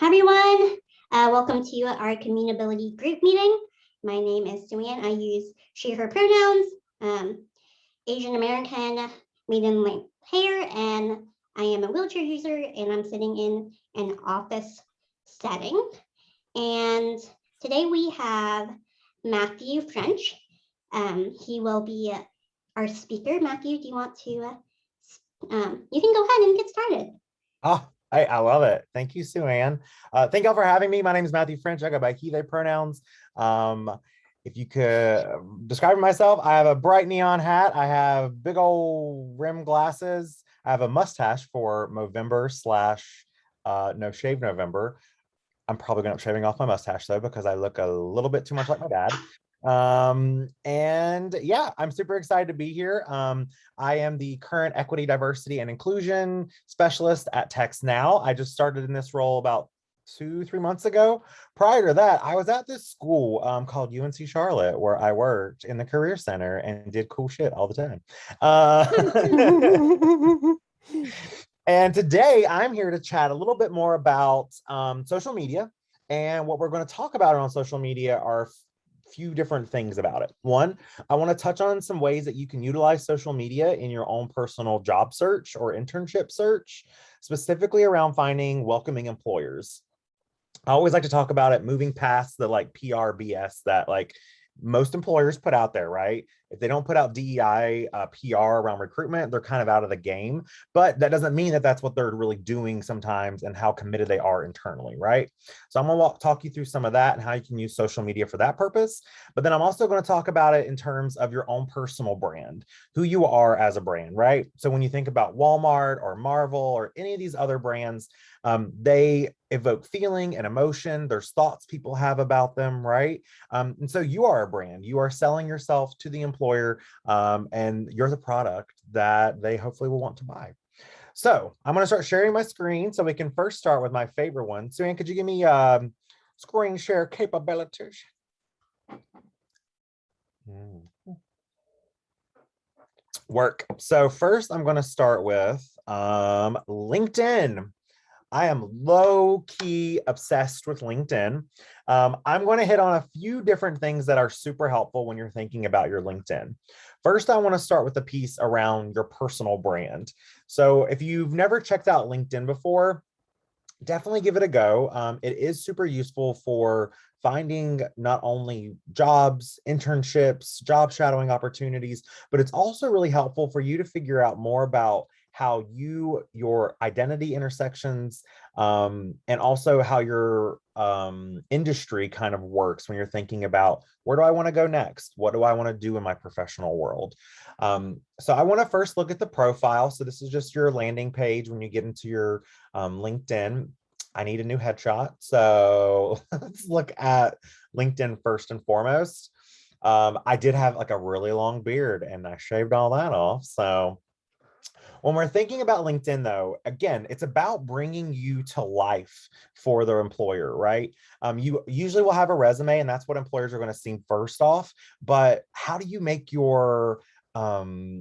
Hi, everyone. Welcome to our CommunAbility group meeting. My name is Xuan. I use she, her pronouns, Asian American, medium length hair, and I am a wheelchair user, and I'm sitting in an office setting. And today we have Matthew French. He will be our speaker. Matthew, do you want to, you can go ahead and get started. I love it. Thank you, Xuan. Thank y'all for having me. My name is Matthew French. I go by he, they pronouns. If you could describe myself, I have a bright neon hat. I have big old rim glasses. I have a mustache for Movember slash no shave November. I'm probably going to be shaving off my mustache though, because I look a little bit too much like my dad. And yeah, I'm super excited to be here. I am the current equity, diversity, and inclusion specialist at Text Now. I just started in this role about 2-3 months ago. Prior to that, I was at this school called UNC Charlotte, where I worked in the Career Center and did cool shit all the time. And today I'm here to chat a little bit more about social media. And what we're going to talk about on social media are a few different things about it. One, I want to touch on some ways that you can utilize social media in your own personal job search or internship search, specifically around finding welcoming employers. I always like to talk about it moving past the PR BS that most employers put out there, right? If they don't put out DEI PR around recruitment, they're kind of out of the game. But that doesn't mean that that's what they're really doing sometimes and how committed they are internally, right? So I'm going to talk you through some of that and how you can use social media for that purpose. But then I'm also going to talk about it in terms of your own personal brand, who you are as a brand, right? So when you think about Walmart or Marvel or any of these other brands, they evoke feeling and emotion. There's thoughts people have about them, right? And so you are a brand. You are selling yourself to the employer, and you're the product that they hopefully will want to buy. So I'm going to start sharing my screen so we can first start with my favorite one. Xuan, could you give me screen share capabilities? Work. So first I'm going to start with LinkedIn. I am low-key obsessed with LinkedIn. I'm going to hit on a few different things that are super helpful when you're thinking about your LinkedIn. First, I want to start with a piece around your personal brand. So if you've never checked out LinkedIn before, definitely give it a go. It is super useful for finding not only jobs, internships, job shadowing opportunities, but it's also really helpful for you to figure out more about how your identity intersections, and also how your industry kind of works when you're thinking about where do I want to go next? What do I want to do in my professional world? So I want to first look at the profile. So this is just your landing page when you get into your LinkedIn. I need a new headshot. So let's look at LinkedIn first and foremost. I did have a really long beard and I shaved all that off. So when we're thinking about LinkedIn, though, again, it's about bringing you to life for the employer, right? You usually will have a resume, and that's what employers are going to see first off. But how do you make your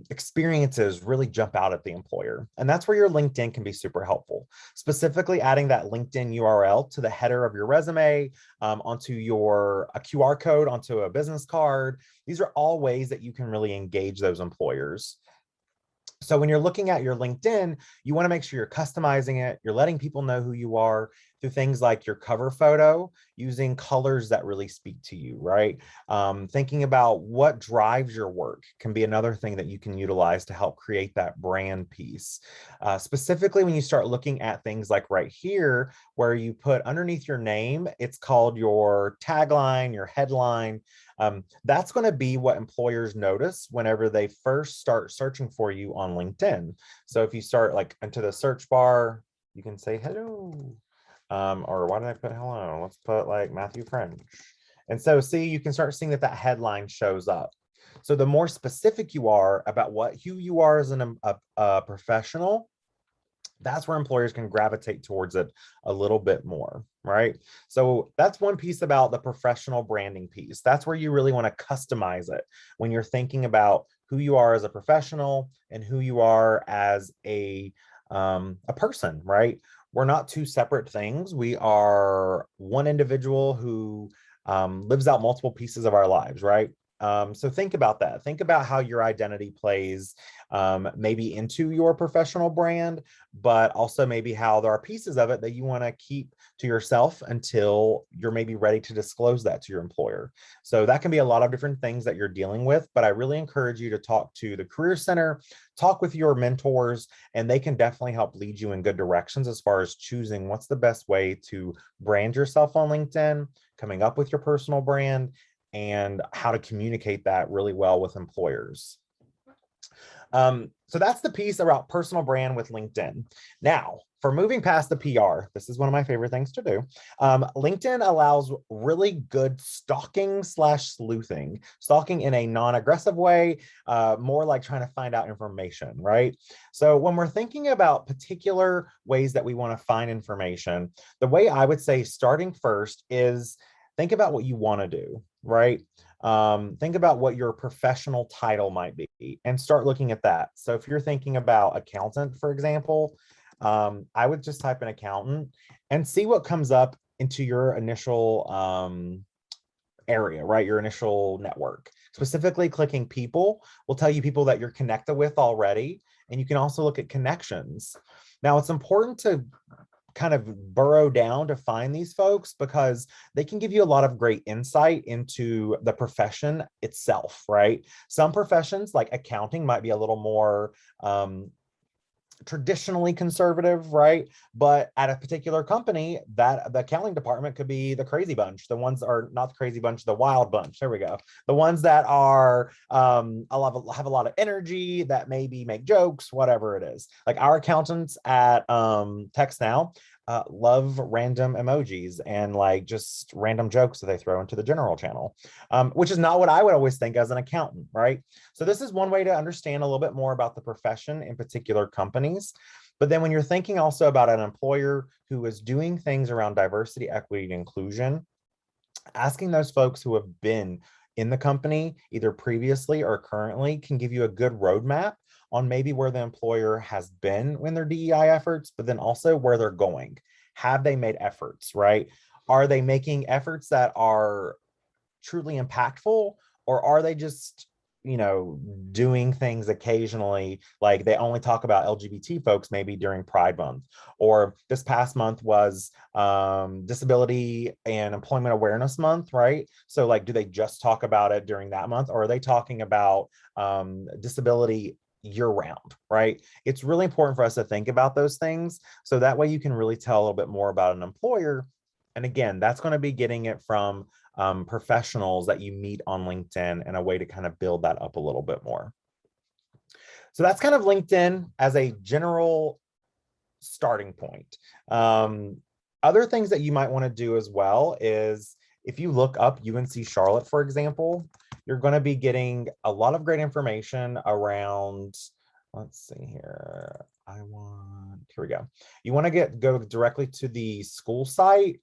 experiences really jump out at the employer? And that's where your LinkedIn can be super helpful. Specifically, adding that LinkedIn URL to the header of your resume, onto a QR code, onto a business card. These are all ways that you can really engage those employers. So when you're looking at your LinkedIn, you want to make sure you're customizing it. You're letting people know who you are through things like your cover photo, using colors that really speak to you, right? Thinking about what drives your work can be another thing that you can utilize to help create that brand piece. Specifically, when you start looking at things like right here, where you put underneath your name, it's called your tagline, your headline. That's going to be what employers notice whenever they first start searching for you on LinkedIn. So if you start into the search bar, you can say hello. Or why did I put hello? Let's put Matthew French. And so see, you can start seeing that headline shows up. So the more specific you are about who you are as a professional, that's where employers can gravitate towards it a little bit more, right? So that's one piece about the professional branding piece. That's where you really want to customize it when you're thinking about who you are as a professional and who you are as a a person, right? We're not two separate things. We are one individual who lives out multiple pieces of our lives, right? So think about that. Think about how your identity plays maybe into your professional brand, but also maybe how there are pieces of it that you want to keep to yourself until you're maybe ready to disclose that to your employer. So that can be a lot of different things that you're dealing with, but I really encourage you to talk to the Career Center, talk with your mentors, and they can definitely help lead you in good directions as far as choosing what's the best way to brand yourself on LinkedIn, coming up with your personal brand, and how to communicate that really well with employers. So that's the piece about personal brand with LinkedIn. Now, for moving past the PR, this is one of my favorite things to do. LinkedIn allows really good stalking slash sleuthing, stalking in a non-aggressive way, more like trying to find out information, right? So when we're thinking about particular ways that we want to find information, the way I would say starting first is think about what you want to do, right? Think about what your professional title might be and start looking at that. So if you're thinking about accountant, for example, I would just type in accountant and see what comes up into your initial area, right? Your initial network. Specifically, clicking people will tell you people that you're connected with already. And you can also look at connections. Now, it's important to kind of burrow down to find these folks because they can give you a lot of great insight into the profession itself, right? Some professions like accounting might be a little more traditionally conservative, right? But at a particular company, that the accounting department could be the crazy bunch. The ones are not the crazy bunch, the wild bunch. There we go. The ones that are have a lot of energy, that maybe make jokes, whatever it is. Like our accountants at Text Now love random emojis and like just random jokes that they throw into the general channel, which is not what I would always think as an accountant, right? So this is one way to understand a little bit more about the profession in particular companies. But then when you're thinking also about an employer who is doing things around diversity, equity, and inclusion, asking those folks who have been in the company either previously or currently can give you a good roadmap on maybe where the employer has been in their DEI efforts, but then also where they're going. Have they made efforts, right? Are they making efforts that are truly impactful, or are they just doing things occasionally, like they only talk about LGBT folks maybe during Pride Month, or this past month was Disability and Employment Awareness Month, right? So like, do they just talk about it during that month, or are they talking about disability year round, right? It's really important for us to think about those things so that way you can really tell a little bit more about an employer. And again, that's going to be getting it from professionals that you meet on LinkedIn and a way to kind of build that up a little bit more. So that's kind of LinkedIn as a general starting point. Other things that you might want to do as well is if you look up UNC Charlotte, for example, you're going to be getting a lot of great information around, let's see here. Here we go. You want to go directly to the school site.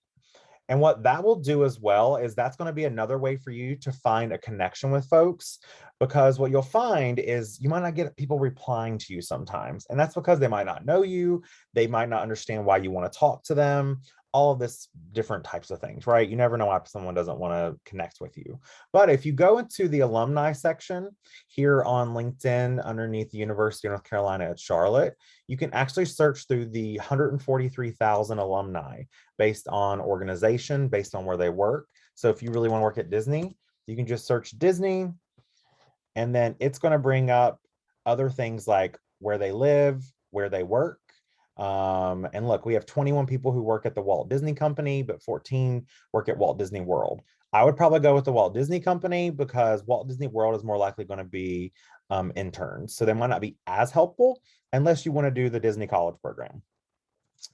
And what that will do as well is that's going to be another way for you to find a connection with folks, because what you'll find is you might not get people replying to you sometimes. And that's because they might not know you. They might not understand why you want to talk to them, all of this different types of things, right? You never know why someone doesn't want to connect with you. But if you go into the alumni section here on LinkedIn underneath the University of North Carolina at Charlotte, you can actually search through the 143,000 alumni based on organization, based on where they work. So if you really want to work at Disney, you can just search Disney, and then it's going to bring up other things like where they live, where they work. And look, we have 21 people who work at the Walt Disney Company, but 14 work at Walt Disney World. I would probably go with the Walt Disney Company because Walt Disney World is more likely going to be interns. So they might not be as helpful unless you want to do the Disney College program.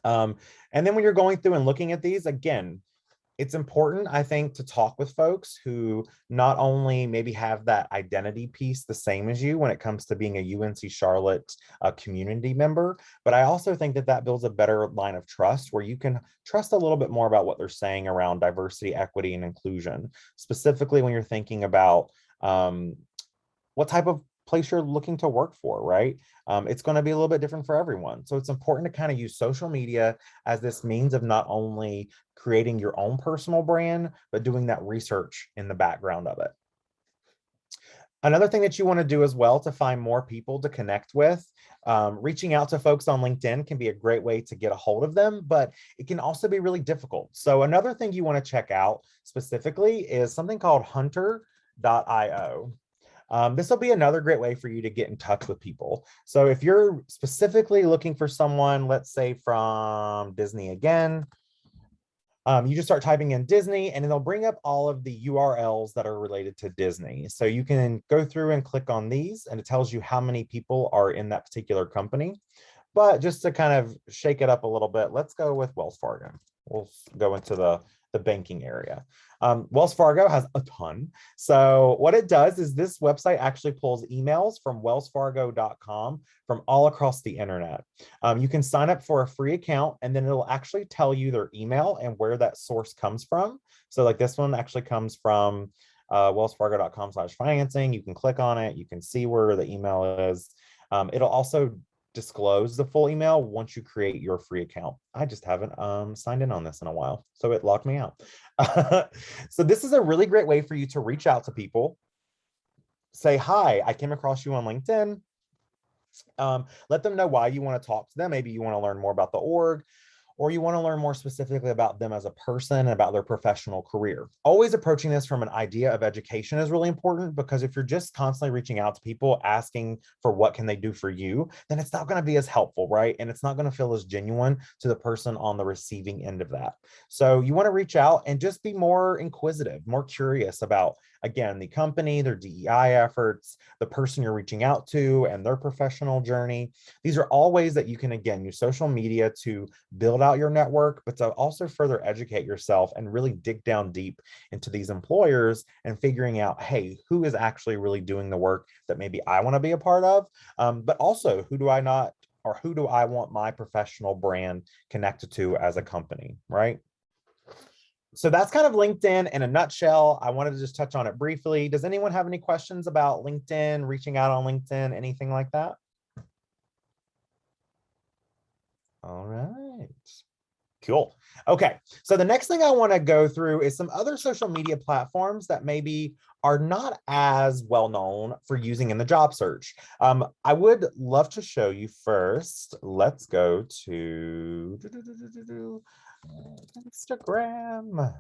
And then when you're going through and looking at these, again, it's important, I think, to talk with folks who not only maybe have that identity piece the same as you when it comes to being a UNC Charlotte community member, but I also think that that builds a better line of trust where you can trust a little bit more about what they're saying around diversity, equity, and inclusion, specifically when you're thinking about what type of place you're looking to work for, right? It's going to be a little bit different for everyone. So it's important to kind of use social media as this means of not only creating your own personal brand, but doing that research in the background of it. Another thing that you want to do as well to find more people to connect with, reaching out to folks on LinkedIn can be a great way to get a hold of them, but it can also be really difficult. So another thing you want to check out specifically is something called hunter.io. This will be another great way for you to get in touch with people. So if you're specifically looking for someone, let's say from Disney again, you just start typing in Disney and it'll bring up all of the URLs that are related to Disney. So you can go through and click on these and it tells you how many people are in that particular company. But just to kind of shake it up a little bit, let's go with Wells Fargo. We'll go into the banking area. Wells Fargo has a ton. So what it does is this website actually pulls emails from wellsfargo.com from all across the internet. You can sign up for a free account and then it'll actually tell you their email and where that source comes from. So like this one actually comes from wellsfargo.com/financing. You can click on it. You can see where the email is. It'll also disclose the full email once you create your free account. I just haven't signed in on this in a while, so it locked me out. So this is a really great way for you to reach out to people. Say, hi, I came across you on LinkedIn. Let them know why you want to talk to them. Maybe you want to learn more about the org, or you want to learn more specifically about them as a person and about their professional career. Always approaching this from an idea of education is really important, because if you're just constantly reaching out to people asking for what can they do for you, then it's not going to be as helpful, right? And it's not going to feel as genuine to the person on the receiving end of that. So you want to reach out and just be more inquisitive, more curious about, again, the company, their DEI efforts, the person you're reaching out to, and their professional journey. These are all ways that you can, again, use social media to build out your network, but to also further educate yourself and really dig down deep into these employers and figuring out, hey, who is actually really doing the work that maybe I want to be a part of, but also who do I not, or who do I want my professional brand connected to as a company, right? So that's kind of LinkedIn in a nutshell. I wanted to just touch on it briefly. Does anyone have any questions about LinkedIn, reaching out on LinkedIn, anything like that? All right. Cool. Okay. So the next thing I want to go through is some other social media platforms that maybe are not as well known for using in the job search. I would love to show you first. Let's go to Instagram.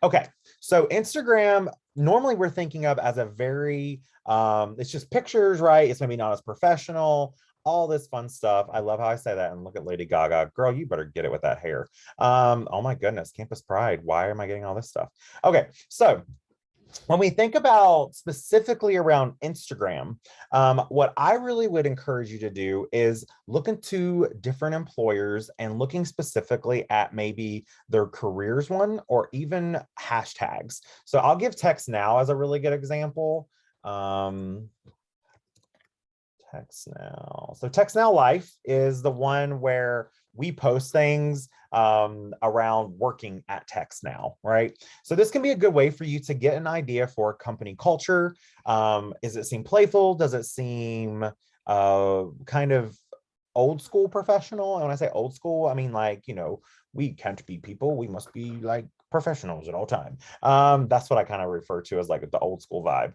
Okay, so Instagram, normally we're thinking of as a very, it's just pictures, right? It's maybe not as professional, all this fun stuff. I love how I say that. And look at Lady Gaga. Girl, you better get it with that hair. Oh my goodness, Campus Pride. Why am I getting all this stuff? Okay, so when we think about specifically around Instagram, what I really would encourage you to do is look into different employers and looking specifically at maybe their careers one, or even hashtags. So I'll give Text Now as a really good example. Text Now. So Text Now Life is the one where we post things around working at Text Now, right? So this can be a good way for you to get an idea for company culture. Does it seem playful? Does it seem kind of old school professional? And when I say old school, I mean, like, you know, we can't be people. We must be like professionals at all time. That's what I kind of refer to as like the old school vibe.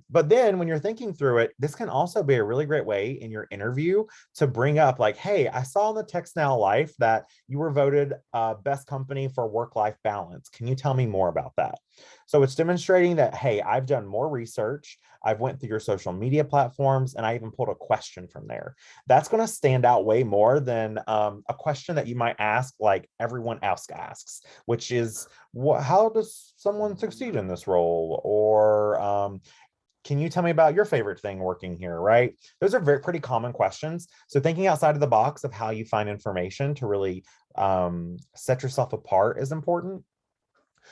But then when you're thinking through it, this can also be a really great way in your interview to bring up like, hey, I saw on the Text Now Life that you were voted best company for work-life balance. Can you tell me more about that? So it's demonstrating that, hey, I've done more research. I've went through your social media platforms and I even pulled a question from there. That's going to stand out way more than a question that you might ask like everyone else asks, which is, how does someone succeed in this role? Or can you tell me about your favorite thing working here, right? Those are pretty common questions. So thinking outside of the box of how you find information to really set yourself apart is important.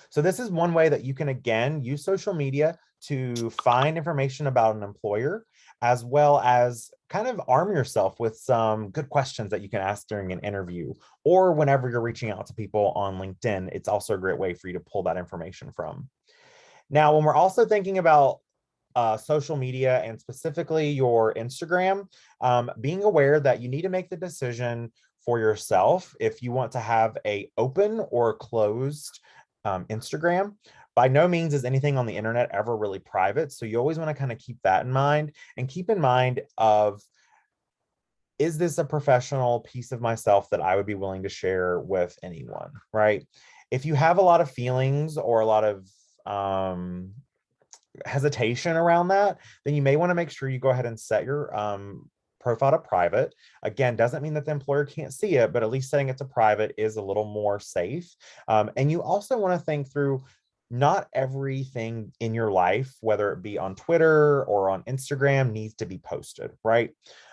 So this is one way that you can, again, use social media to find information about an employer, as well as kind of arm yourself with some good questions that you can ask during an interview, or whenever you're reaching out to people on LinkedIn. It's also a great way for you to pull that information from. Now, when we're also thinking about social media and specifically your Instagram, being aware that you need to make the decision for yourself if you want to have a open or closed Instagram. By no means is anything on the internet ever really private. So you always want to kind of keep that in mind, and keep in mind of, is this a professional piece of myself that I would be willing to share with anyone, right? If you have a lot of feelings or a lot of hesitation around that, then you may want to make sure you go ahead and set your profile to private. Again, doesn't mean that the employer can't see it, but at least setting it to private is a little more safe. And you also want to think through, not everything in your life, whether it be on Twitter or on Instagram, needs to be posted, right?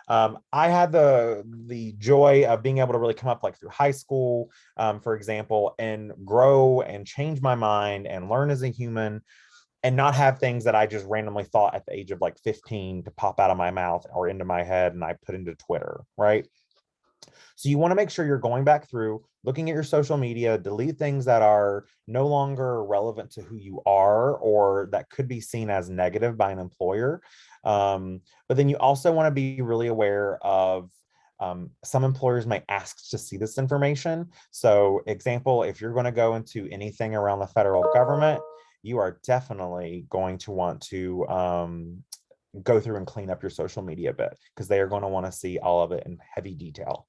I had the joy of being able to really come up like through high school, for example, and grow and change my mind and learn as a human, and not have things that I just randomly thought at the age of like 15 to pop out of my mouth or into my head and I put into Twitter, right? So you want to make sure you're going back through, looking at your social media, delete things that are no longer relevant to who you are or that could be seen as negative by an employer. But then you also want to be really aware of, some employers may ask to see this information. So example, if you're going to go into anything around the federal government, you are definitely going to want to go through and clean up your social media a bit, because they are going to want to see all of it in heavy detail.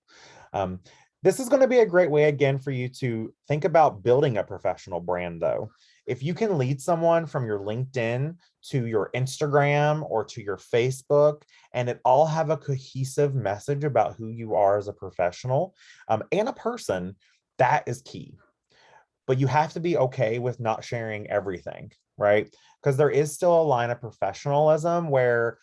Um, this is going to be a great way, again, for you to think about building a professional brand, though. If you can lead someone from your LinkedIn to your Instagram or to your Facebook, and it all have a cohesive message about who you are as a professional and a person, that is key. But you have to be okay with not sharing everything, right? Because there is still a line of professionalism where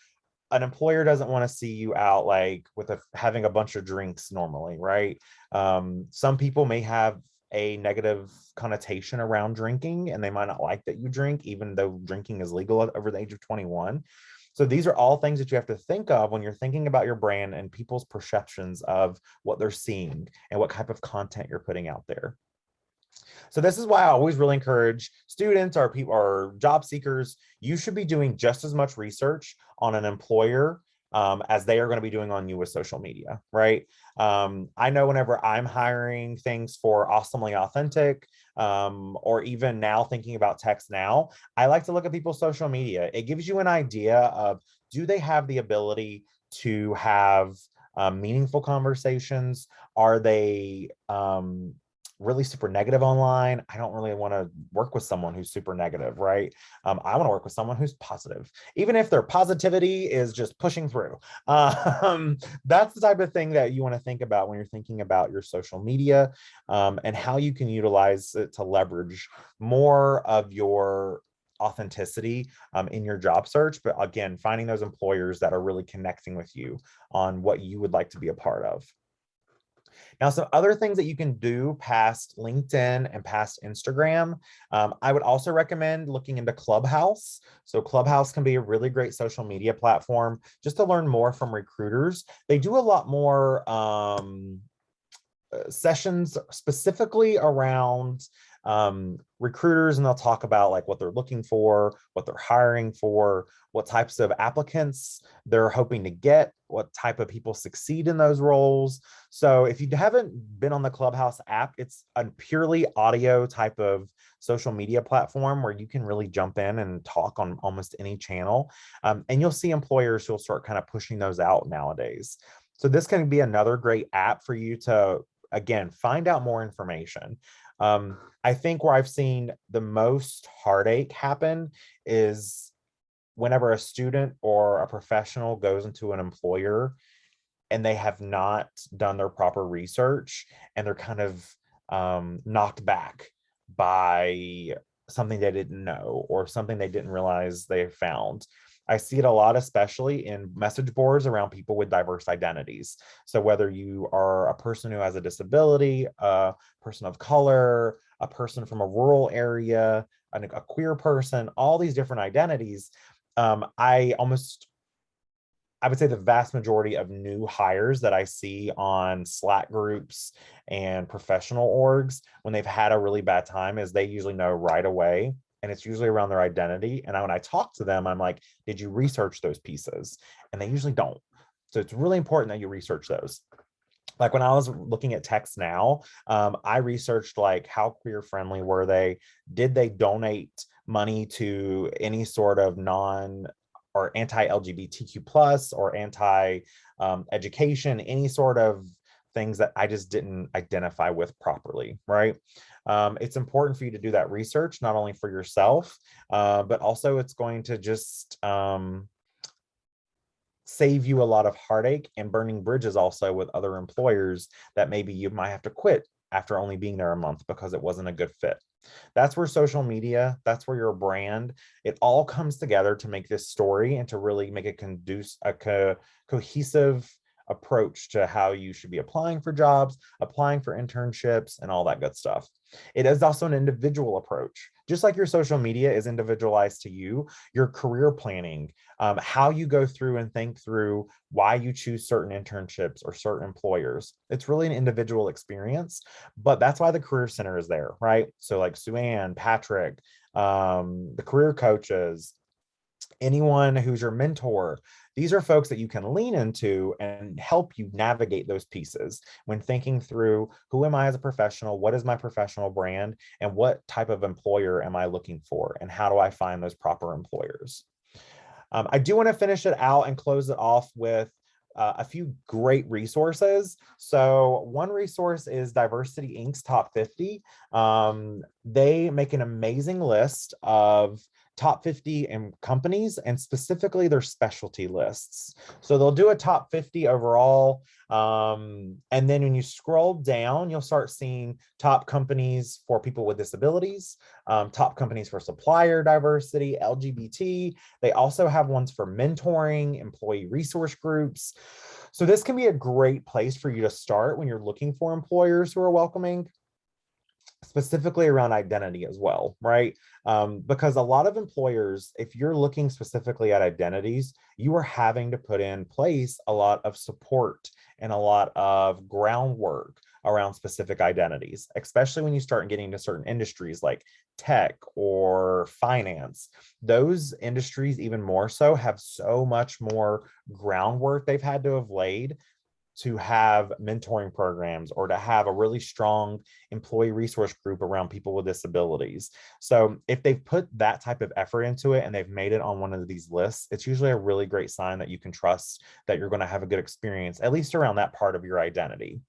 an employer doesn't want to see you out like with having a bunch of drinks normally, right? Some people may have a negative connotation around drinking, and they might not like that you drink, even though drinking is legal over the age of 21. So these are all things that you have to think of when you're thinking about your brand and people's perceptions of what they're seeing and what type of content you're putting out there. So this is why I always really encourage students or people or job seekers, you should be doing just as much research on an employer as they are going to be doing on you with social media, right? I know whenever I'm hiring things for Awesomely Authentic, or even now thinking about text now, I like to look at people's social media. It gives you an idea of, do they have the ability to have meaningful conversations? Are they really super negative online? I don't really want to work with someone who's super negative, right? I want to work with someone who's positive, even if their positivity is just pushing through. That's the type of thing that you want to think about when you're thinking about your social media, and how you can utilize it to leverage more of your authenticity in your job search. But again, finding those employers that are really connecting with you on what you would like to be a part of. Now, some other things that you can do past LinkedIn and past Instagram, I would also recommend looking into Clubhouse. So Clubhouse can be a really great social media platform just to learn more from recruiters. They do a lot more sessions specifically around recruiters, and they'll talk about like what they're looking for, what they're hiring for, what types of applicants they're hoping to get, what type of people succeed in those roles. So if you haven't been on the Clubhouse app, it's a purely audio type of social media platform where you can really jump in and talk on almost any channel. And you'll see employers who'll start kind of pushing those out nowadays. So this can be another great app for you to, again, find out more information. I think where I've seen the most heartache happen is whenever a student or a professional goes into an employer and they have not done their proper research, and they're kind of knocked back by something they didn't know or something they didn't realize they found. I see it a lot, especially in message boards around people with diverse identities. So whether you are a person who has a disability, a person of color, a person from a rural area, a queer person, all these different identities, I would say the vast majority of new hires that I see on Slack groups and professional orgs, when they've had a really bad time, is they usually know right away and it's usually around their identity. And when I talk to them, I'm like, did you research those pieces? And they usually don't. So it's really important that you research those. Like when I was looking at text now, I researched like how queer friendly were they? Did they donate money to any sort of non or anti-LGBTQ plus or anti education, any sort of things that I just didn't identify with properly, right? It's important for you to do that research, not only for yourself, but also it's going to just save you a lot of heartache and burning bridges also with other employers that maybe you might have to quit after only being there a month because it wasn't a good fit. That's where social media, that's where your brand, it all comes together to make this story and to really make it cohesive approach to how you should be applying for jobs, applying for internships, and all that good stuff. It is also an individual approach. Just like your social media is individualized to you, your career planning, how you go through and think through why you choose certain internships or certain employers. It's really an individual experience, but that's why the Career Center is there, right? So like Xuan, Patrick, the career coaches, anyone who's your mentor, these are folks that you can lean into and help you navigate those pieces when thinking through who am I as a professional, what is my professional brand, and what type of employer am I looking for, and how do I find those proper employers. I do want to finish it out and close it off with a few great resources. So one resource is Diversity Inc.'s Top 50. They make an amazing list of top 50 companies and specifically their specialty lists. So they'll do a top 50 overall. And then when you scroll down, you'll start seeing top companies for people with disabilities, top companies for supplier diversity, LGBT. They also have ones for mentoring, employee resource groups. So this can be a great place for you to start when you're looking for employers who are welcoming, specifically around identity as well, right? Because a lot of employers, if you're looking specifically at identities, you are having to put in place a lot of support and a lot of groundwork around specific identities, especially when you start getting to certain industries like tech or finance. Those industries, even more so, have so much more groundwork they've had to have laid to have mentoring programs or to have a really strong employee resource group around people with disabilities. So if they've put that type of effort into it and they've made it on one of these lists, it's usually a really great sign that you can trust that you're going to have a good experience, at least around that part of your identity.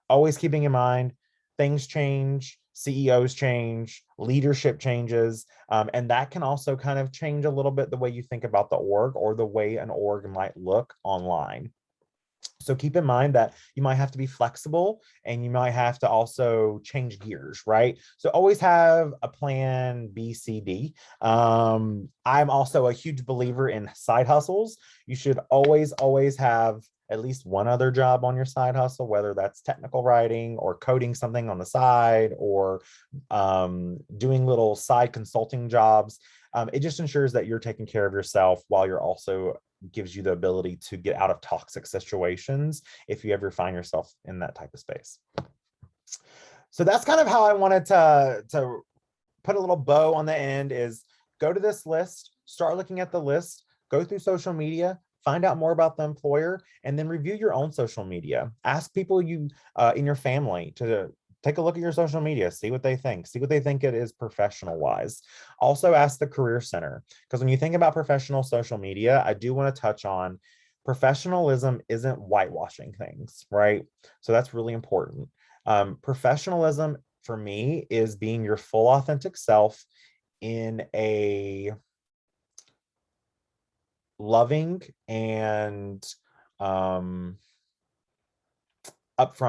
Always keeping in mind, things change, CEOs change, leadership changes, and that can also kind of change a little bit the way you think about the org or the way an org might look online. So keep in mind that you might have to be flexible and you might have to also change gears, right? So always have a plan B, C, D. I'm also a huge believer in side hustles. You should always have at least one other job on your side hustle, whether that's technical writing or coding something on the side or doing little side consulting jobs. It just ensures that you're taking care of yourself while you're also gives you the ability to get out of toxic situations if you ever find yourself in that type of space. So that's kind of how I wanted to put a little bow on the end is go to this list, start looking at the list, go through social media, find out more about the employer, and then review your own social media. Ask people you in your family to take a look at your social media, see what they think it is professional wise. Also ask the Career Center, because when you think about professional social media, I do want to touch on professionalism isn't whitewashing things, right? So that's really important. Professionalism for me is being your full authentic self in a loving and upfront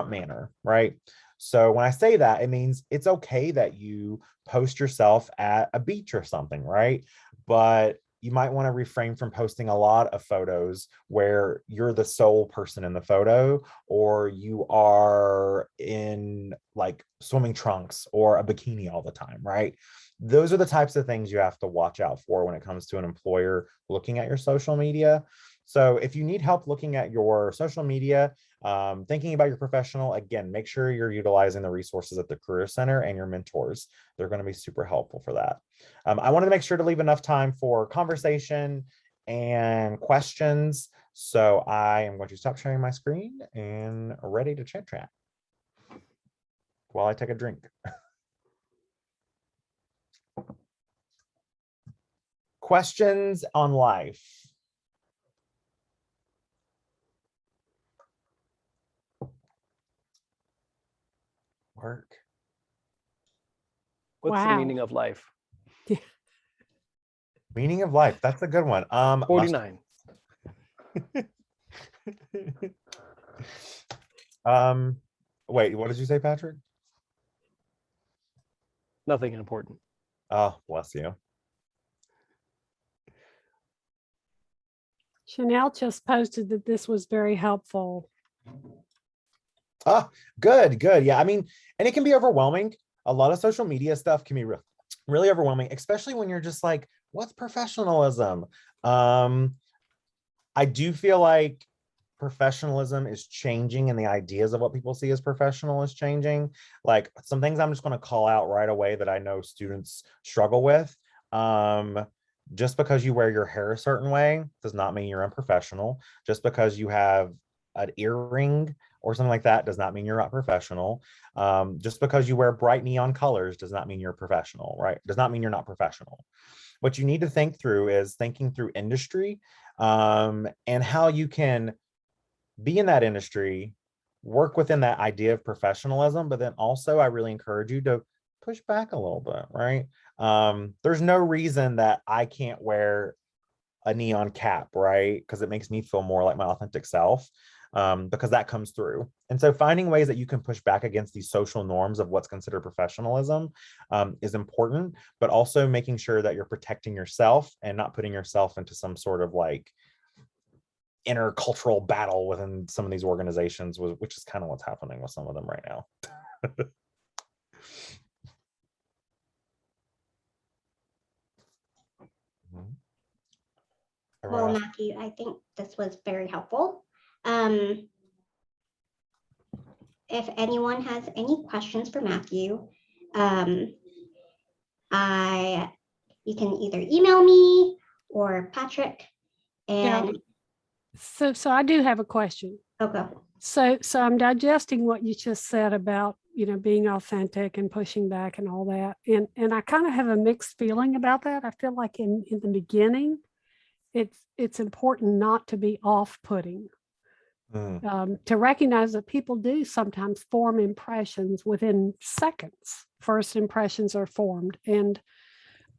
manner, right? So when I say that, it means it's okay that you post yourself at a beach or something, right? But you might want to refrain from posting a lot of photos where you're the sole person in the photo, or you are in like swimming trunks or a bikini all the time, right? Those are the types of things you have to watch out for when it comes to an employer looking at your social media. So if you need help looking at your social media, thinking about your professional, again, make sure you're utilizing the resources at the Career Center and your mentors. They're going to be super helpful for that. I wanted to make sure to leave enough time for conversation and questions. So I am going to stop sharing my screen and ready to chit chat while I take a drink. Questions on life. Work. What's the meaning of life? Meaning of life. That's a good one. 49. Wait, what did you say, Patrick? Nothing important. Oh, bless you. Chanel just posted that this was very helpful. Ah, good. Yeah, I mean, and it can be overwhelming. A lot of social media stuff can be really overwhelming, especially when you're just like, what's professionalism? I do feel like professionalism is changing and the ideas of what people see as professional is changing. Like some things I'm just going to call out right away that I know students struggle with. Just because you wear your hair a certain way does not mean you're unprofessional. Just because you have an earring or something like that does not mean you're not professional. Just because you wear bright neon colors does not mean you're professional, right? Does not mean you're not professional. What you need to think through is thinking through industry and how you can be in that industry, work within that idea of professionalism, but then also I really encourage you to push back a little bit, right? There's no reason that I can't wear a neon cap, right? Because it makes me feel more like my authentic self, because that comes through. And so finding ways that you can push back against these social norms of what's considered professionalism is important, but also making sure that you're protecting yourself and not putting yourself into some sort of like intercultural battle within some of these organizations, which is kind of what's happening with some of them right now. Well, Matthew, I think this was very helpful. If anyone has any questions for Matthew, you can either email me or Patrick. And So I do have a question. okay. So I'm digesting what you just said about, being authentic and pushing back and all that. And I kind of have a mixed feeling about that. I feel like in the beginning, it's important not to be off-putting. To recognize that people do sometimes form impressions within seconds. First impressions are formed. And,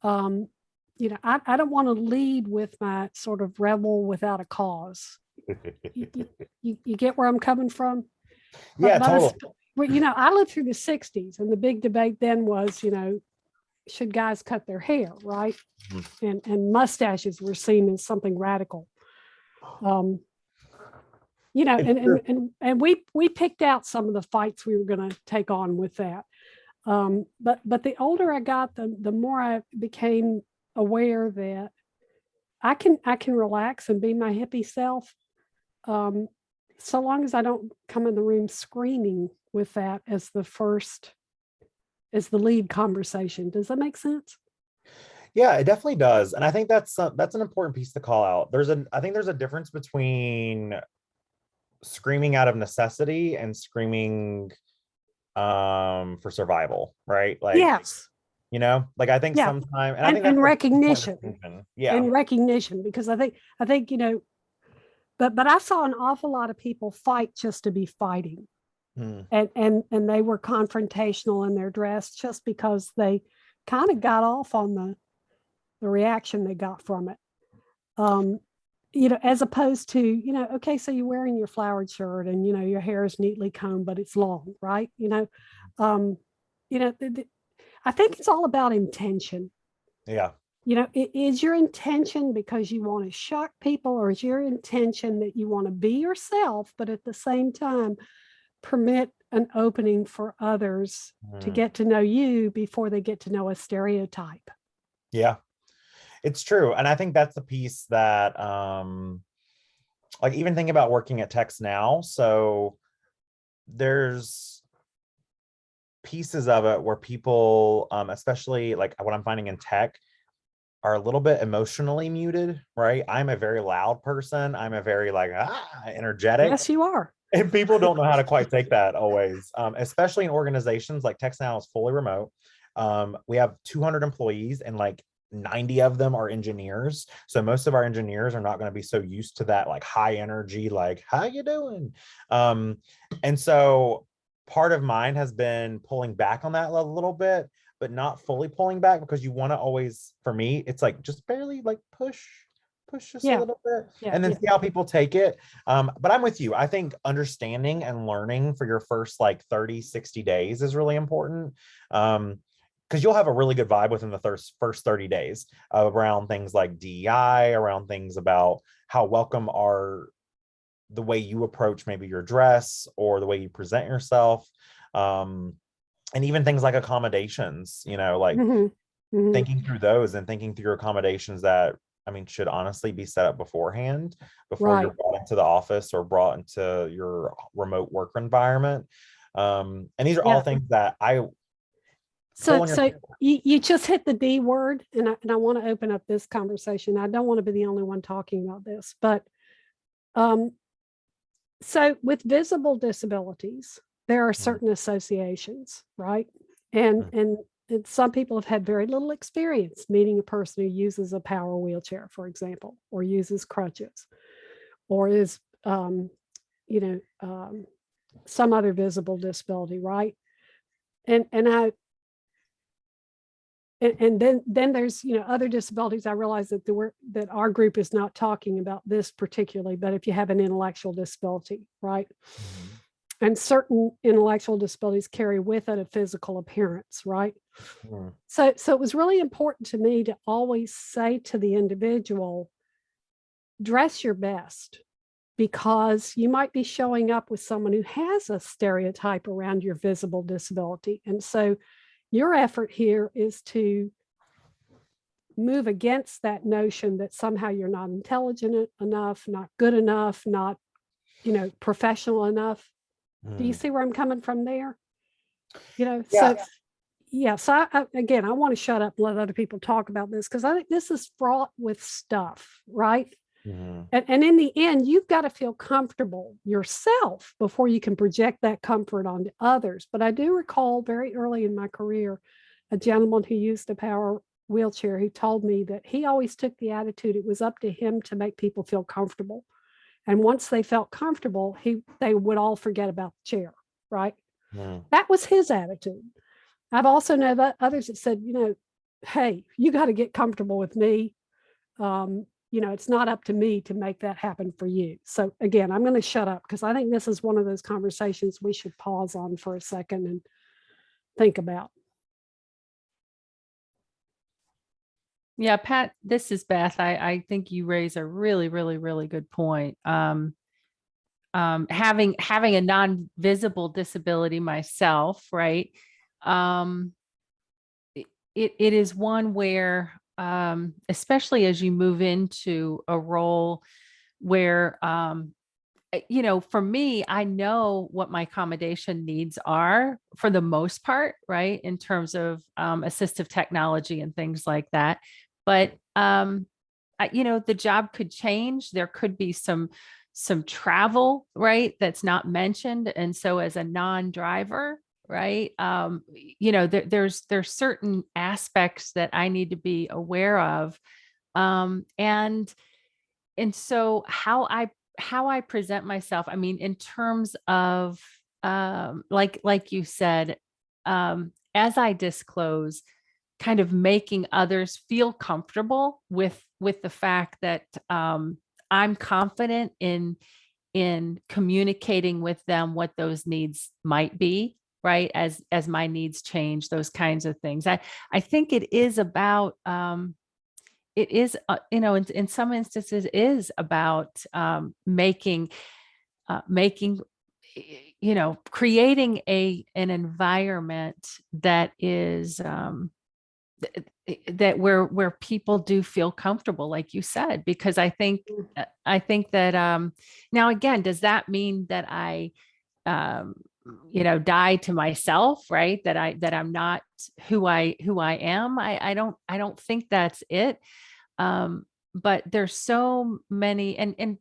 I don't want to lead with my sort of rebel without a cause. You get where I'm coming from? Yeah, totally. I lived through the 60s, and the big debate then was, should guys cut their hair, right? And mustaches were seen as something radical. And we picked out some of the fights we were going to take on with that. But the older I got, the more I became aware that I can relax and be my hippie self, so long as I don't come in the room screaming with that as the lead conversation. Does that make sense? Yeah, it definitely does. And I think that's an important piece to call out. I think there's a difference between screaming out of necessity and screaming for survival, right? Like, yes. I think sometimes, and I think that's recognition. Yeah. And recognition, because I think, but I saw an awful lot of people fight just to be fighting. And they were confrontational in their dress just because they kind of got off on the reaction they got from it. As opposed to, okay, so you're wearing your flowered shirt and, your hair is neatly combed, but it's long, right? I think it's all about intention. Yeah. Is your intention because you want to shock people, or is your intention that you want to be yourself, but at the same time, permit an opening for others to get to know you before they get to know a stereotype? Yeah, it's true. And I think that's the piece that like even think about working at Text now. So there's pieces of it where people, especially like what I'm finding in tech, are a little bit emotionally muted, right? I'm a very loud person. I'm a very like energetic. Yes, you are. And people don't know how to quite take that always, especially in organizations like TextNow is fully remote. We have 200 employees and like 90 of them are engineers. So most of our engineers are not going to be so used to that like high energy, like, how you doing? And so part of mine has been pulling back on that a little bit, but not fully pulling back because you want to always, for me, it's like just barely like push just a Yeah. little bit Yeah, and then yeah. see how people take it. But I'm with you. I think understanding and learning for your first like 30, 60 days is really important. Because you'll have a really good vibe within the first 30 days around things like DEI, around things about how welcome are the way you approach maybe your dress or the way you present yourself. And even things like accommodations, like thinking through those and thinking through accommodations that, I mean, should honestly be set up beforehand before you're Right. brought into the office or brought into your remote work environment. And these are all Yeah. things that So you just hit the D word, and I want to open up this conversation. I don't want to be the only one talking about this, but so with visible disabilities, there are certain associations, right? And some people have had very little experience meeting a person who uses a power wheelchair, for example, or uses crutches, or is some other visible disability, right? And then there's other disabilities. I realize that that our group is not talking about this particularly, but if you have an intellectual disability, right? And certain intellectual disabilities carry with it a physical appearance, right? So it was really important to me to always say to the individual, dress your best, because you might be showing up with someone who has a stereotype around your visible disability. And so your effort here is to move against that notion that somehow you're not intelligent enough, not good enough, not, professional enough. Do you see where I'm coming from there? So yeah. So again, I want to shut up and let other people talk about this, because I think this is fraught with stuff, right? And in the end, you've got to feel comfortable yourself before you can project that comfort onto others. But I do recall very early in my career, a gentleman who used a power wheelchair who told me that he always took the attitude it was up to him to make people feel comfortable. And once they felt comfortable, they would all forget about the chair, right? That was his attitude. I've also known that others that said, hey, you got to get comfortable with me. It's not up to me to make that happen for you. So again, I'm going to shut up, because I think this is one of those conversations we should pause on for a second and think about. Yeah, Pat, this is Beth. I think you raise a really, really, really good point. Having a non-visible disability myself, right? It is one where, especially as you move into a role where, for me, I know what my accommodation needs are for the most part, right? In terms of assistive technology and things like that. But, the job could change. There could be some travel, right? That's not mentioned. And so as a non-driver, right, there's certain aspects that I need to be aware of. And so how I present myself, I mean, in terms of, like you said, as I disclose, kind of making others feel comfortable with the fact that I'm confident in communicating with them what those needs might be, right? As my needs change, those kinds of things. I think it is about, it is, in some instances is about making, creating an environment that is that where people do feel comfortable, like you said, because I think that now again, does that mean that I die to myself, right? That I'm not who I am. I don't think that's it. But there's so many, and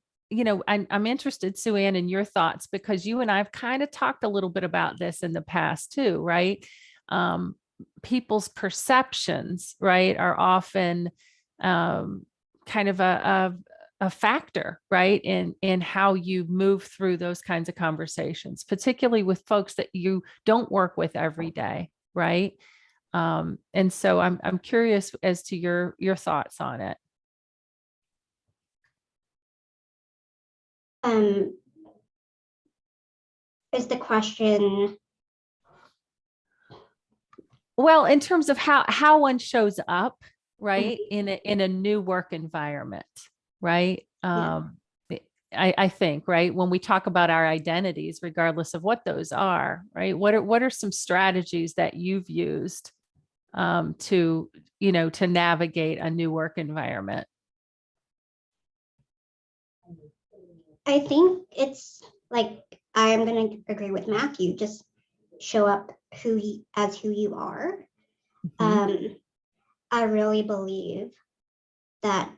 I'm interested, Xuan, in your thoughts, because you and I've kind of talked a little bit about this in the past too, right? People's perceptions, right, are often kind of a factor, right, in how you move through those kinds of conversations, particularly with folks that you don't work with every day, right? And so I'm curious as to your thoughts on it. Is the question? Well, in terms of how one shows up, right, in a new work environment, right? Yeah. I think, right, when we talk about our identities, regardless of what those are, right, what are some strategies that you've used to navigate a new work environment? I think it's like, I'm going to agree with Matthew, just show up as who you are. I really believe that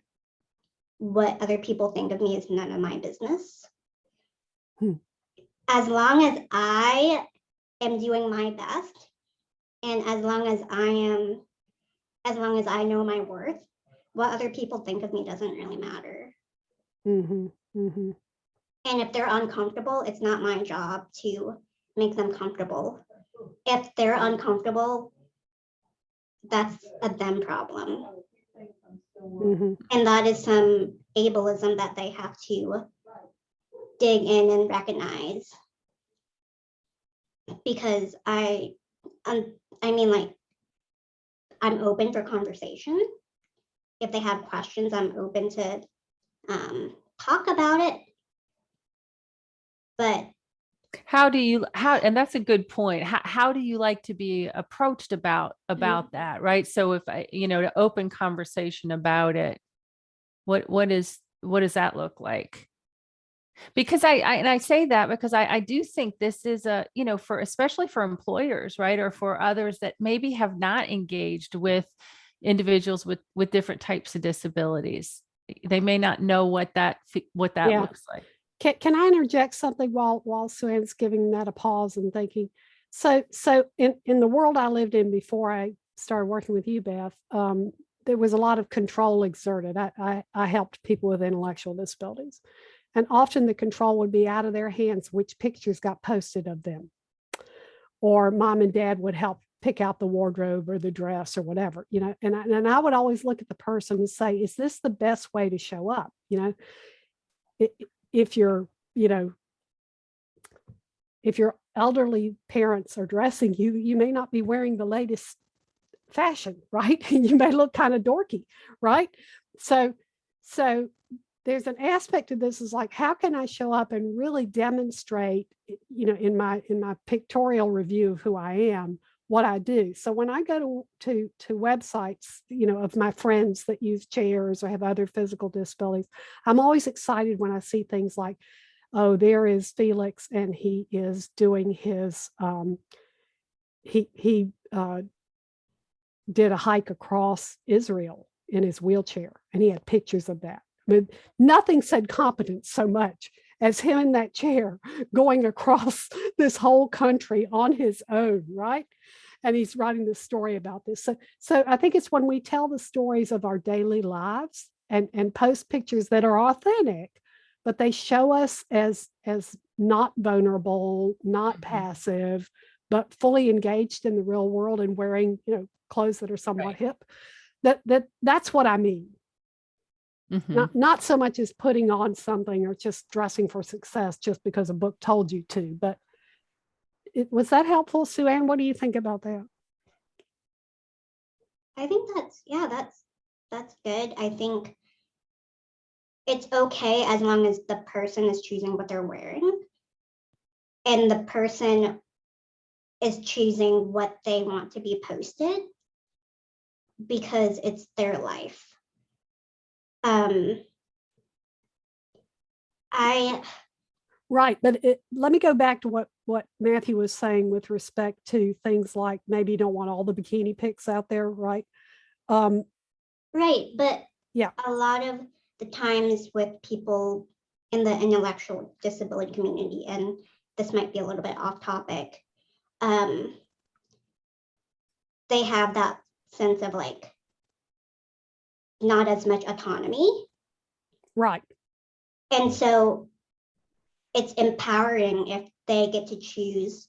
what other people think of me is none of my business. As long as I am doing my best, and as long as I know my worth, what other people think of me doesn't really matter. And if they're uncomfortable, it's not my job to make them comfortable. If they're uncomfortable, that's a them problem. And that is some ableism that they have to dig in and recognize. Because I mean, like, I'm open for conversation. If they have questions, I'm open to talk about it. But and that's a good point. How do you like to be approached about that, right? So if to open conversation about it, what does that look like? Because I say that because I do think this is especially for employers, right, or for others that maybe have not engaged with individuals with different types of disabilities. They may not know what that looks like. Can I interject something while Xuan's giving that a pause and thinking? So in the world I lived in before I started working with you, Beth, there was a lot of control exerted. I helped people with intellectual disabilities, and often the control would be out of their hands, which pictures got posted of them, or mom and dad would help pick out the wardrobe or the dress or whatever, and I would always look at the person and say, is this the best way to show up? If your elderly parents are dressing you, you may not be wearing the latest fashion, right? And you may look kind of dorky, right? So there's an aspect of this is like, how can I show up and really demonstrate, in my pictorial review of who I am, what I do. So when I go to websites, of my friends that use chairs or have other physical disabilities, I'm always excited when I see things like, oh, there is Felix, and he is doing his, he did a hike across Israel in his wheelchair, and he had pictures of that. But nothing said competence so much as him in that chair going across this whole country on his own, right? And he's writing this story about this. So I think it's when we tell the stories of our daily lives and post pictures that are authentic, but they show us as not vulnerable, not passive, but fully engaged in the real world and wearing, clothes that are somewhat hip. That's what I mean. Not so much as putting on something or just dressing for success just because a book told you to, but was that helpful, Xuan? What do you think about that? I think that's good. I think it's okay as long as the person is choosing what they're wearing and the person is choosing what they want to be posted. because it's their life. Right, but let me go back to what Matthew was saying with respect to things like maybe you don't want all the bikini pics out there, right? Right, but yeah, a lot of the times with people in the intellectual disability community, and this might be a little bit off topic, they have that sense of like not as much autonomy. right. And so it's empowering if they get to choose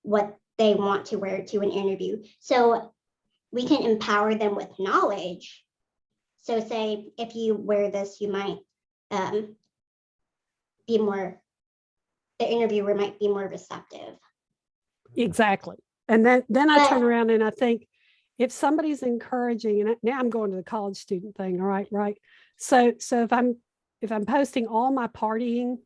what they want to wear to an interview. So we can empower them with knowledge. So say if you wear this, you might be more, the interviewer might be more receptive. Exactly. And then I turn around and I think if somebody's encouraging, and now I'm going to the college student thing, all right. So if I'm posting all my partying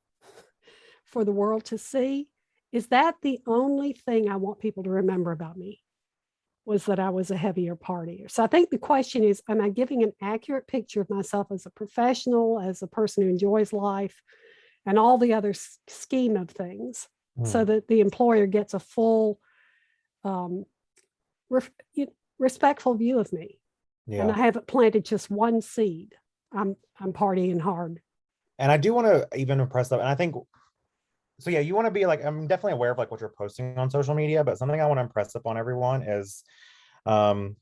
for the world to see, is that the only thing I want people to remember about me? Was that I was a heavier partier? So I think the question is, am I giving an accurate picture of myself as a professional, as a person who enjoys life, and all the other scheme of things, so that the employer gets a full, respectful view of me? Yeah. And I haven't planted just one seed. I'm partying hard. And I do want to even impress them. And I think, so yeah, you want to be like, I'm definitely aware of like what you're posting on social media, but something I want to impress upon everyone is, in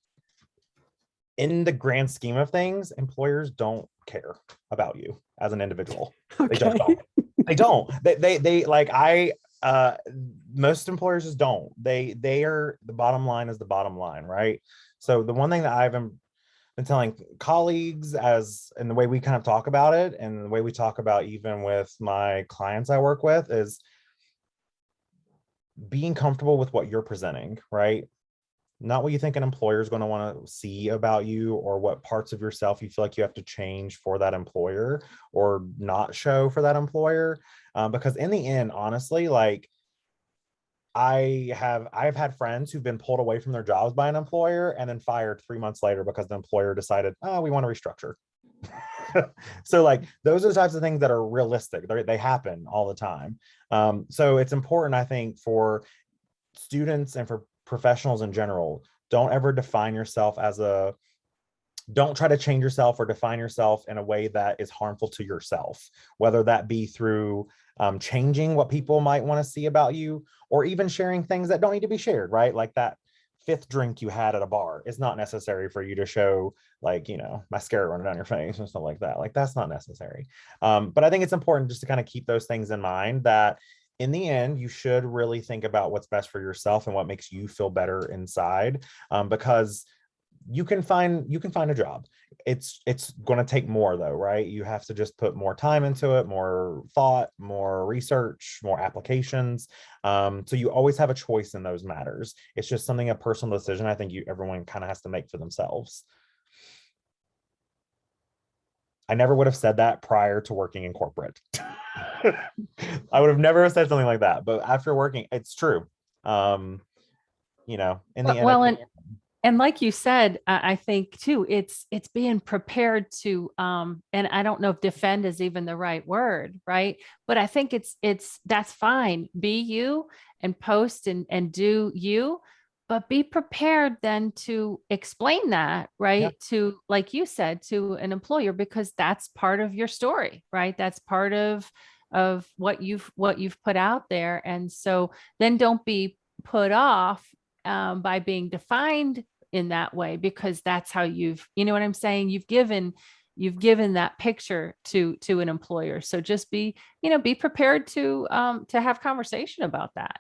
the grand scheme of things, employers don't care about you as an individual. Okay. They just don't. They don't. They like, most employers just don't. They are, the bottom line is the bottom line, right? So the one thing that I've been telling colleagues, as in the way we kind of talk about it, and the way we talk about even with my clients I work with, is being comfortable with what you're presenting, right? Not what you think an employer is going to want to see about you, or what parts of yourself you feel like you have to change for that employer or not show for that employer. Because in the end, honestly, like I've had friends who've been pulled away from their jobs by an employer and then fired 3 months later because the employer decided, oh, we want to restructure. So like, those are the types of things that are realistic. They happen all the time. So it's important, I think, for students and for professionals in general, don't ever define yourself as don't try to change yourself or define yourself in a way that is harmful to yourself, whether that be through changing what people might want to see about you, or even sharing things that don't need to be shared, right? Like that 5th drink you had at a bar is not necessary for you to show, like, mascara running down your face and stuff like that. Like, that's not necessary. But I think it's important just to kind of keep those things in mind, that in the end, you should really think about what's best for yourself and what makes you feel better inside, because you can find a job. It's going to take more though, right? You have to just put more time into it, more thought, more research, more applications. So you always have a choice in those matters. It's just a personal decision I think everyone kind of has to make for themselves. I never would have said that prior to working in corporate. I would have never said something like that, but after working, it's true. In the end, and like you said, I think too, it's being prepared to, and I don't know if defend is even the right word, right? But I think that's fine. Be you and post and do you, but be prepared then to explain that, right? Yeah. To, like you said, to an employer, because that's part of your story, right? That's part of what you've put out there. And so then don't be put off by being defined in that way, because that's how you know what I'm saying? You've given that picture to an employer. So just be prepared to have conversation about that.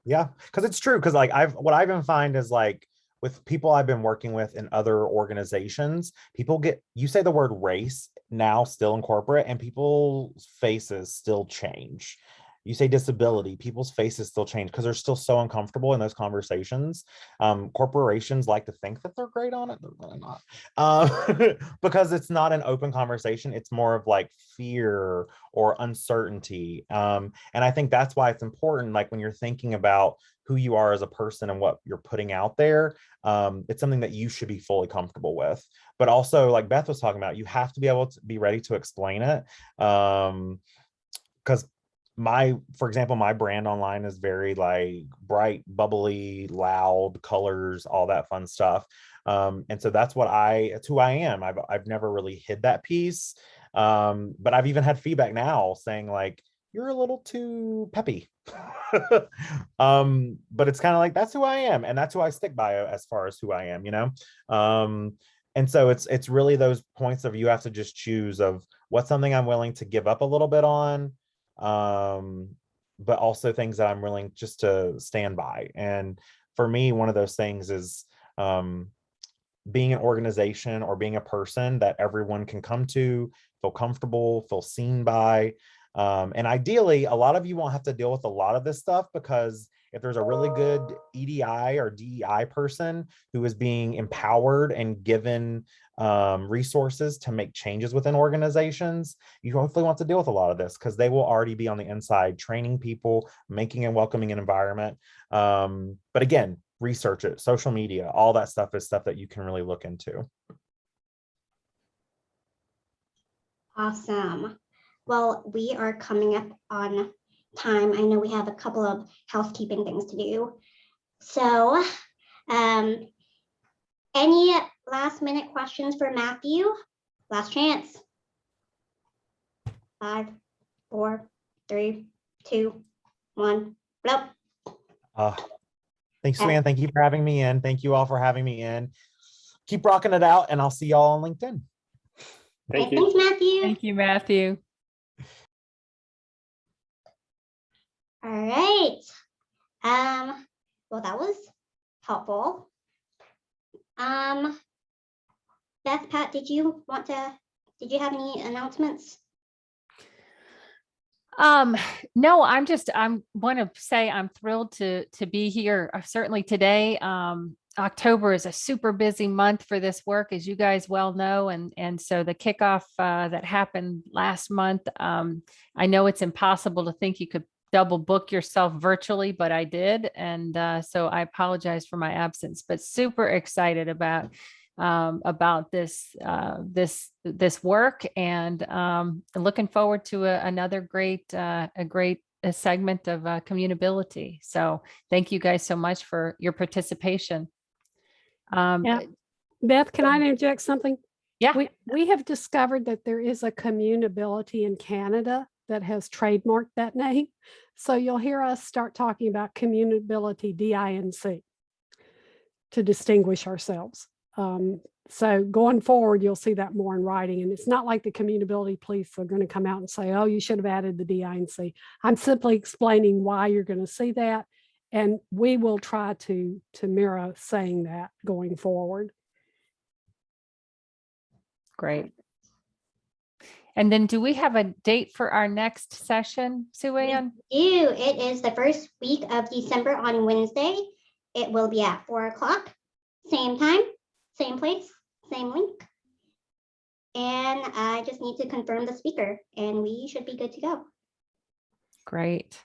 Yeah, because it's true. Because like what I've been find is, like, with people I've been working with in other organizations, you say the word race now still in corporate, and people's faces still change. You say disability, people's faces still change because they're still so uncomfortable in those conversations. Corporations like to think that they're great on it. They're really not. Because it's not an open conversation. It's more of like fear or uncertainty. And I think that's why it's important, like when you're thinking about who you are as a person and what you're putting out there, it's something that you should be fully comfortable with. But also, like Beth was talking about, you have to be able to be ready to explain it. Because for example, my brand online is very like bright, bubbly, loud colors, all that fun stuff. And so it's who I am. I've never really hid that piece. But I've even had feedback now saying like, you're a little too peppy. But it's kind of like, that's who I am. And that's who I stick by as far as who I am, and so it's really those points of, you have to just choose of what's something I'm willing to give up a little bit on, but also things that I'm willing just to stand by. And for me, one of those things is being an organization or being a person that everyone can come to, feel comfortable, feel seen by. And ideally, a lot of you won't have to deal with a lot of this stuff, because if there's a really good EDI or DEI person who is being empowered and given resources to make changes within organizations, you hopefully want to deal with a lot of this, because they will already be on the inside training people, making and welcoming an environment. But again, research it, social media, all that stuff is stuff that you can really look into. Awesome. Well, we are coming up on time. I know we have a couple of housekeeping things to do. So, any last minute questions for Matthew? Last chance. 5, 4, 3, 2, 1. Nope. Thanks, Xuan. Thank you for having me in. Thank you all for having me in. Keep rocking it out, and I'll see y'all on LinkedIn. Thank you. Thanks, Matthew. Thank you, Matthew. All right. Well, that was helpful. Beth, Pat, did you have any announcements? No, I'm want to say I'm thrilled to be here. Certainly today. October is a super busy month for this work, as you guys well know. And so the kickoff that happened last month, I know it's impossible to think you could double book yourself virtually, but I did. And so I apologize for my absence, but super excited about this work, and looking forward to another great segment of CommunAbility. So thank you guys so much for your participation. Yeah. Beth, can I interject something? Yeah. We have discovered that there is a CommunAbility in Canada that has trademarked that name. So you'll hear us start talking about CommunAbility DINC to distinguish ourselves. So going forward, you'll see that more in writing. And it's not like the CommunAbility police are going to come out and say, oh, you should have added the DINC. I'm simply explaining why you're going to see that. And we will try to mirror saying that going forward. Great. And then do we have a date for our next session, Xuan? We do. It is the first week of December on Wednesday. It will be at 4 o'clock, same time, same place, same link. And I just need to confirm the speaker, and we should be good to go. Great.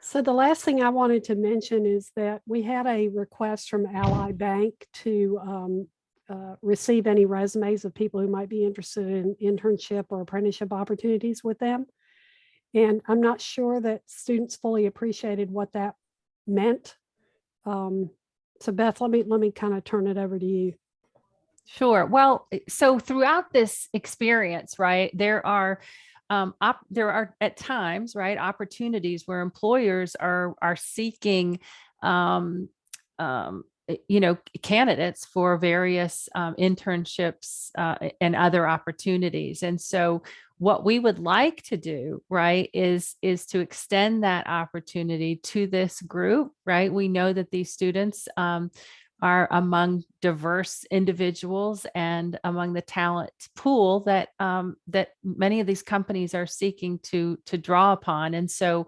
So the last thing I wanted to mention is that we had a request from Ally Bank to receive any resumes of people who might be interested in internship or apprenticeship opportunities with them. And I'm not sure that students fully appreciated what that meant. So Beth, let me kind of turn it over to you. Sure. Well, so throughout this experience, right, there are at times, right, opportunities where employers are seeking, candidates for various internships and other opportunities. And so what we would like to do, right, is to extend that opportunity to this group, right? We know that these students are among diverse individuals and among the talent pool that that many of these companies are seeking to draw upon. And so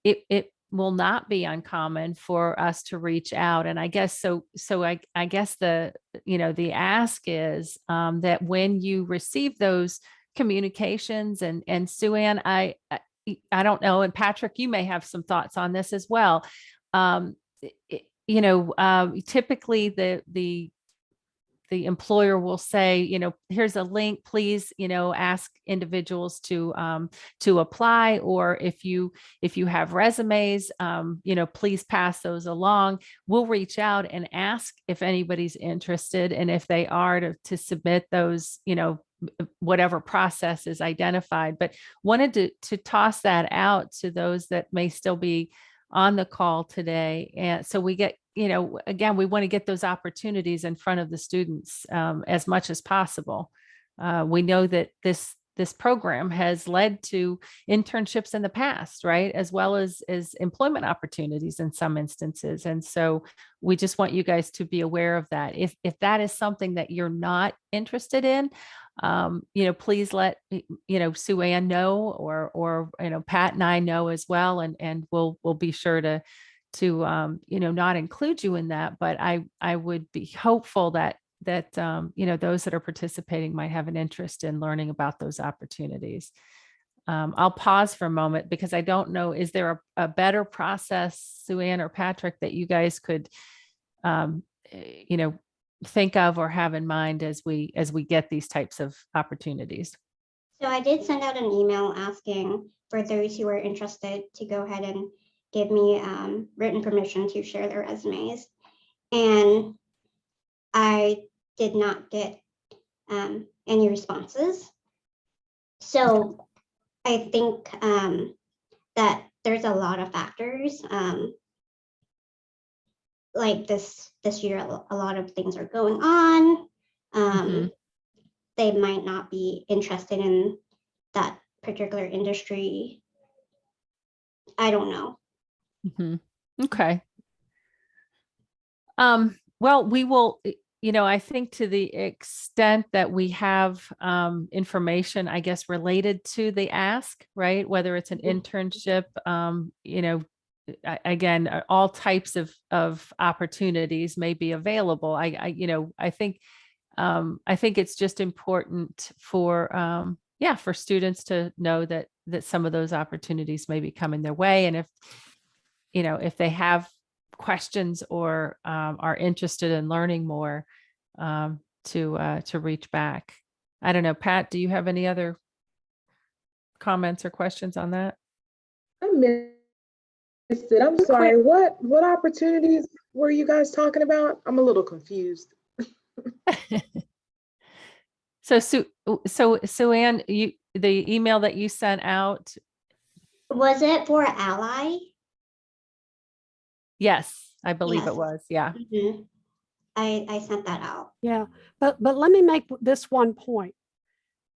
it will not be uncommon for us to reach out. And I guess I guess the ask is that when you receive those communications, and Xuan, I don't know, and Patrick, you may have some thoughts on this as well. typically the employer will say, here's a link, please, ask individuals to apply, or if you have resumes, please pass those along. We'll reach out and ask if anybody's interested, and if they are, to submit those, whatever process is identified. But wanted to toss that out to those that may still be on the call today. And so we get, again, we want to get those opportunities in front of the students as much as possible. We know that this program has led to internships in the past, right? As well as employment opportunities in some instances. And so we just want you guys to be aware of that. If that is something that you're not interested in, please let, Xuan know, or Pat and I know as well. And we'll be sure to not include you in that. But I would be hopeful that those that are participating might have an interest in learning about those opportunities. I'll pause for a moment because I don't know, is there a better process, Xuan or Patrick, that you guys could, think of or have in mind as we get these types of opportunities? So I did send out an email asking for those who are interested to go ahead and give me written permission to share their resumes. And I did not get any responses. So I think that there's a lot of factors. Like this year, a lot of things are going on. They might not be interested in that particular industry. I don't know. Okay. Well, we will, I think to the extent that we have information, I guess, related to the ask, right? Whether it's an internship, again, all types of opportunities may be available. I think it's just important for students to know that some of those opportunities may be coming their way. And if they have questions or are interested in learning more, to reach back. I don't know, Pat, do you have any other comments or questions on that? I missed it. I'm sorry. What opportunities were you guys talking about? I'm a little confused. So Xuan, the email that you sent out. Was it for Ally? Yes, I believe Yes. it was. Yeah. Mm-hmm. I sent that out. Yeah, but let me make this one point.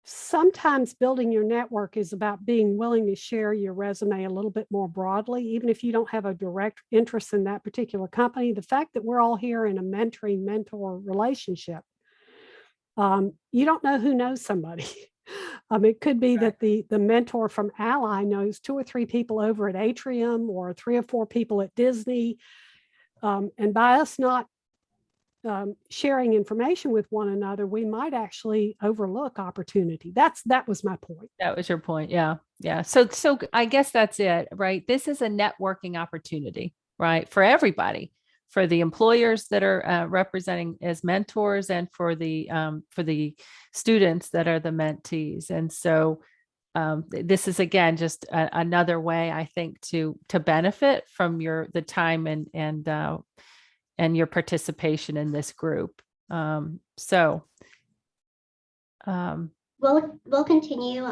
Sometimes building your network is about being willing to share your resume a little bit more broadly, even if you don't have a direct interest in that particular company. The fact that we're all here in a mentor relationship, you don't know who knows somebody. It could be that the mentor from Ally knows 2 or 3 people over at Atrium, or 3 or 4 people at Disney. And by us not sharing information with one another, we might actually overlook opportunity. That was my point. That was your point. Yeah. Yeah. So I guess that's it, right? This is a networking opportunity, right? For everybody, for the employers that are representing as mentors, and for the students that are the mentees. And so this is, again, just another way, I think, to benefit from the time and your participation in this group. We'll continue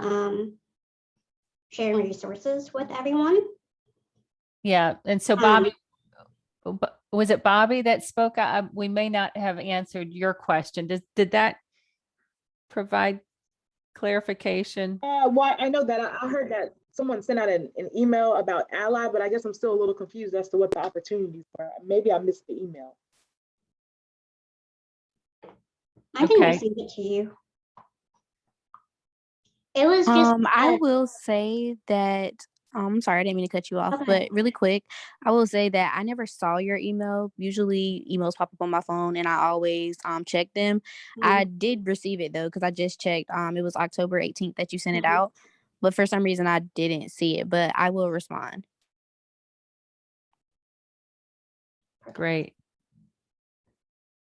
sharing resources with everyone. Yeah. And so Bobby, was it Bobby that spoke? We may not have answered your question. Did that provide clarification? Well, I know that I heard that someone sent out an email about Ally, but I guess I'm still a little confused as to what the opportunities were. Maybe I missed the email. I can send it to you. It was just. I will say that. I'm sorry, I didn't mean to cut you off, but really quick, I will say that I never saw your email. Usually, emails pop up on my phone, and I always check them. I did receive it though, because I just checked. It was October 18th that you sent it out, but for some reason I didn't see it. But I will respond. Great.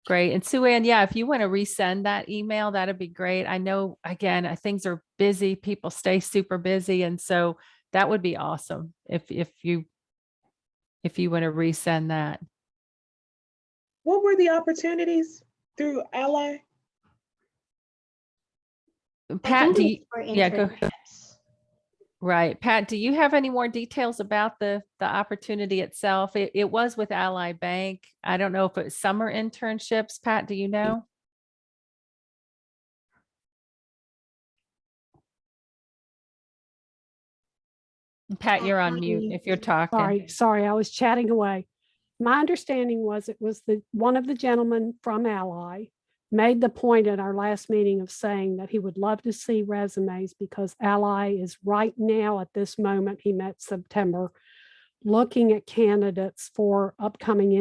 Great. And Sue Ann, yeah, if you want to resend that email, that'd be great. I know, again, things are busy. People stay super busy. And so that would be awesome if you want to resend that. What were the opportunities through Ally? Pat, do you, For yeah, go. internships. Right. Pat, do you have any more details about the opportunity itself? It was with Ally Bank. I don't know if it's summer internships. Pat, do you know? Pat, you're on mute if you're talking. Sorry, I was chatting away. My understanding was it was one of the gentlemen from Ally made the point at our last meeting of saying that he would love to see resumes because Ally is right now at this moment, he met September, looking at candidates for upcoming